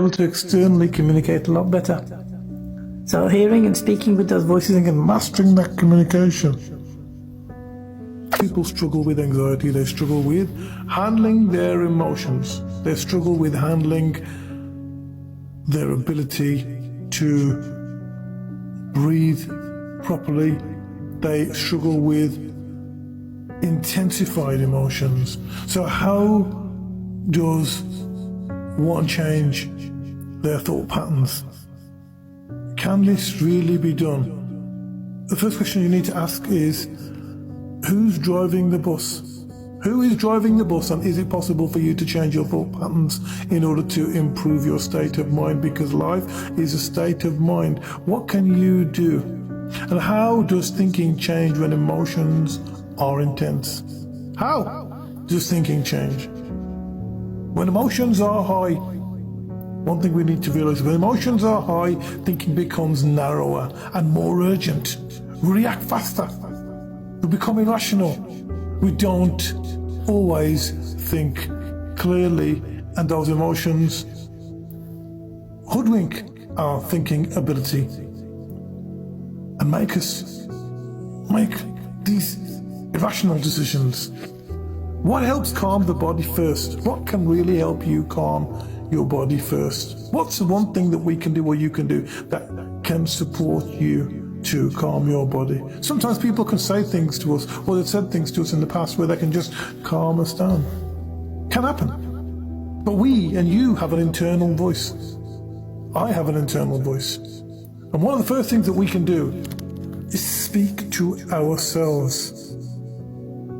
able to externally communicate a lot better. So hearing and speaking with those voices and mastering that communication. People struggle with anxiety, they struggle with handling their emotions, they struggle with handling their ability to breathe properly, they struggle with intensified emotions. So how does one change their thought patterns? Can this really be done? The first question you need to ask is, who's driving the bus? Who is driving the bus, and is it possible for you to change your thought patterns in order to improve your state of mind? Because life is a state of mind. What can you do? And how does thinking change when emotions are intense? How does thinking change? When emotions are high, one thing we need to realize, when emotions are high, thinking becomes narrower and more urgent. We react faster. We become irrational. We don't always think clearly, and those emotions hoodwink our thinking ability and make us make these irrational decisions. What helps calm the body first? What can really help you calm your body first? What's the one thing that we can do or you can do that can support you to calm your body? Sometimes people can say things to us, or they've said things to us in the past where they can just calm us down. Can happen. But we and you have an internal voice. I have an internal voice. And one of the first things that we can do is speak to ourselves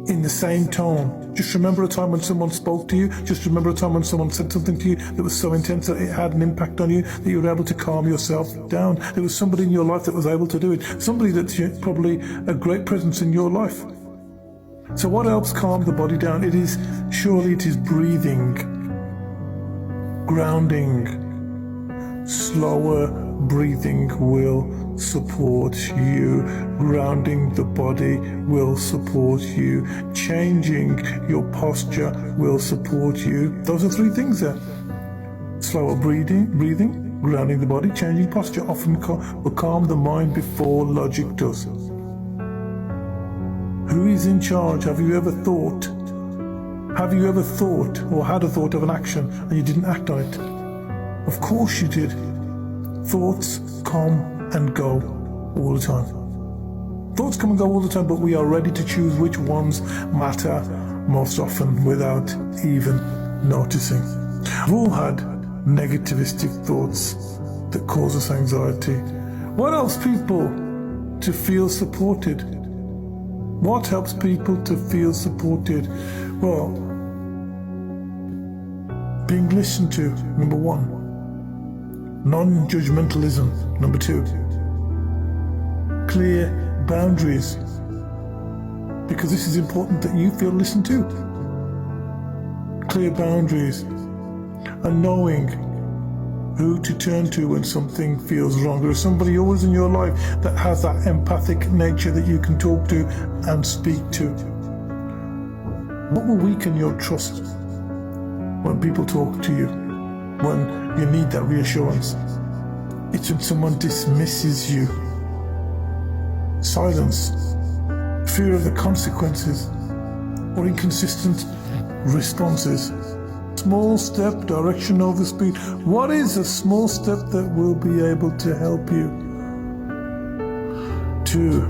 in the same tone. Just remember a time when someone spoke to you. Just remember a time when someone said something to you that was so intense that it had an impact on you, that you were able to calm yourself down. There was somebody in your life that was able to do it. Somebody that's probably a great presence in your life. So what helps calm the body down? It is breathing, grounding. Slower breathing will support you. Grounding the body will support you. Changing your posture will support you. Those are three things there. Slower breathing, grounding the body, changing posture often will calm the mind before logic does. Who is in charge? Have you ever thought or had a thought of an action and you didn't act on it? Of course you did. Thoughts come and go all the time. Thoughts come and go all the time, but we are ready to choose which ones matter most often without even noticing. We've all had negativistic thoughts that cause us anxiety. What helps people to feel supported? What helps people to feel supported? Well, being listened to, number one. Non-judgmentalism, number two. Clear boundaries, because this is important that you feel listened to. Clear boundaries and knowing who to turn to when something feels wrong. There is somebody always in your life that has that empathic nature that you can talk to and speak to. What will weaken your trust when people talk to you, when you need that reassurance? It's when someone dismisses you. Silence, fear of the consequences, or inconsistent responses. Small step, direction over speed. What is a small step that will be able to help you to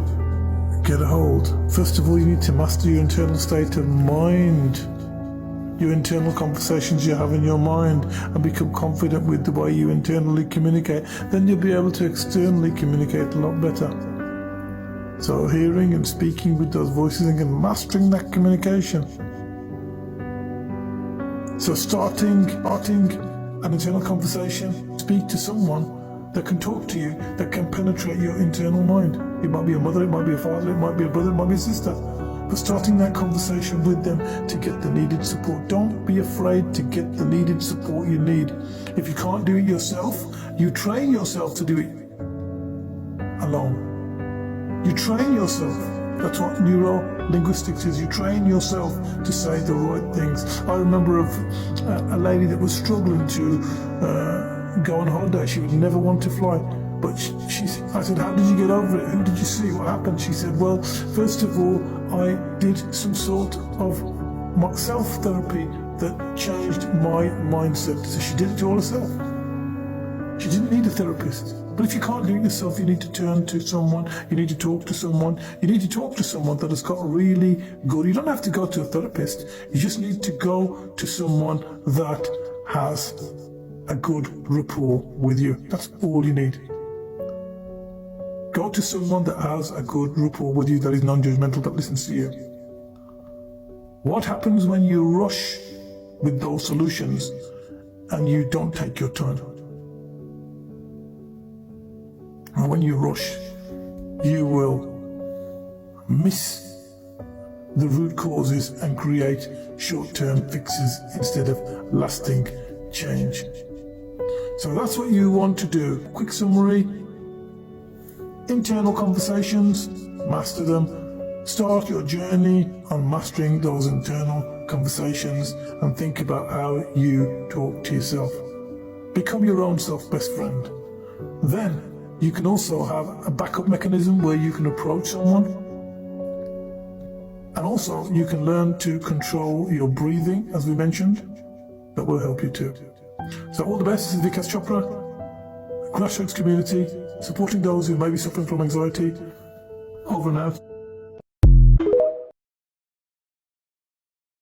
get a hold? First of all, you need to master your internal state of mind, your internal conversations you have in your mind, and become confident with the way you internally communicate. Then you'll be able to externally communicate a lot better. So hearing and speaking with those voices and mastering that communication. So starting an internal conversation, speak to someone that can talk to you, that can penetrate your internal mind. It might be a mother, it might be a father, it might be a brother, it might be a sister. But starting that conversation with them to get the needed support. Don't be afraid to get the needed support you need. If you can't do it yourself, you train yourself to do it alone. You train yourself. That's what neuro-linguistics is. You train yourself to say the right things. I remember of a lady that was struggling to go on holiday. She would never want to fly. But I said, how did you get over it? Who did you see? What happened? She said, well, first of all, I did some sort of self-therapy that changed my mindset. So she did it all herself. She didn't need a therapist. But if you can't do it yourself, you need to turn to someone, you need to talk to someone, you need to talk to someone that has got really good, you don't have to go to a therapist, you just need to go to someone that has a good rapport with you. That's all you need. Go to someone that has a good rapport with you, that is non-judgmental, that listens to you. What happens when you rush with those solutions and you don't take your time? And when you rush, you will miss the root causes and create short-term fixes instead of lasting change. So that's what you want to do. Quick summary: internal conversations, master them. Start your journey on mastering those internal conversations and think about how you talk to yourself. Become your own self-best friend. Then you can also have a backup mechanism where you can approach someone. And also you can learn to control your breathing, as we mentioned. That will help you too. So all the best. This is Vikas Chopra, Grassroots Community, supporting those who may be suffering from anxiety. Over and out.